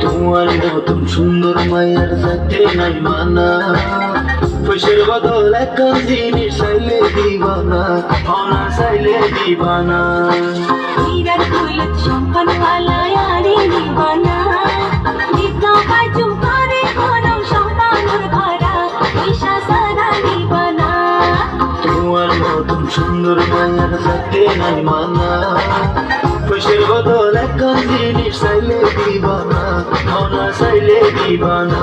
তোমার মতন সুন্দর মায়ের যাতে নাই মানা, পয়সার বদল একখান জিনিস চাইলে দিবানা, অনা চাইলে দিবানা। তোমার মতন সুন্দর মায়ের যাতে নাই মানা, পয়সার বদল একখান জিনিস চাইলে দিবানা, অনা চাইলে দিবানা।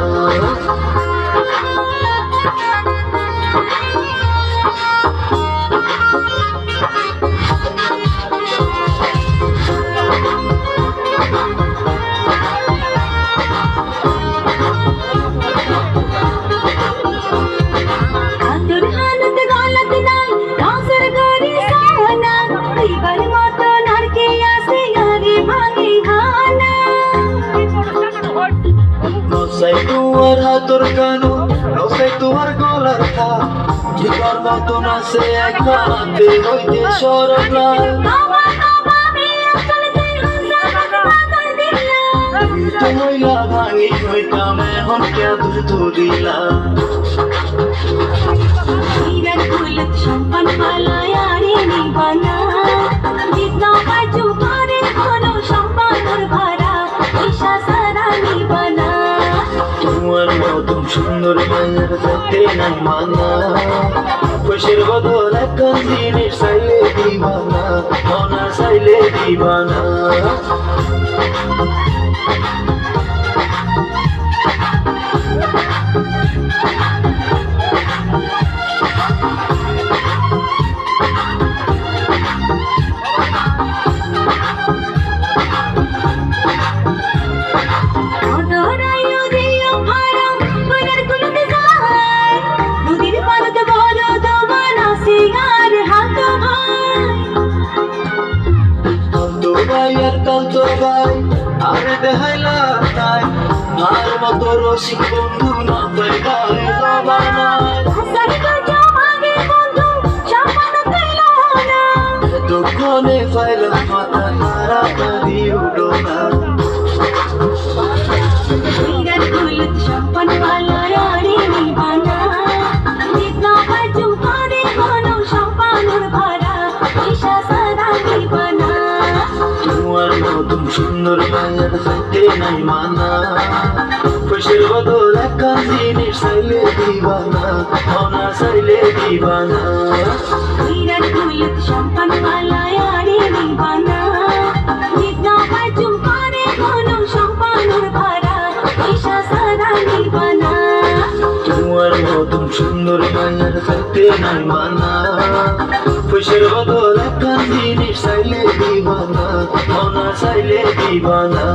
নসাই তোমার হাতর কানো, নসাই তোমার গলার থাপ, জীবন মতন আছে একবার হাতে হইতে সরলা। মহিলা ভাঙি হইতাম এখন কে দূর ধরিলা। তোমার মতন সুন্দর মায়ের যাতে নাই মানা, পয়সার বদল একখান জিনিস চাইলে দিবানা, অনা চাইলে দিবানা। কালতো ভাই আরে দেখাইলা তাই, আর মতো রসিক বন্ধু না পাই গায়ে জবানা। এতক্ষণে পাইলাম মাথা তাড়াতাড়ি উঠো না। তোমার মতন সুন্দর মায়ের যাতে নাই মানা, পয়সার বদল একখান জিনিস চাইলে দিবানা, অনা চাইলে দিবানা। তোমার মতন সুন্দর মায়ের যাতে নাই মানা, পয়সার বদল একখান জিনিস চাইলে দিবানা, অনা চাইলে দিবানা।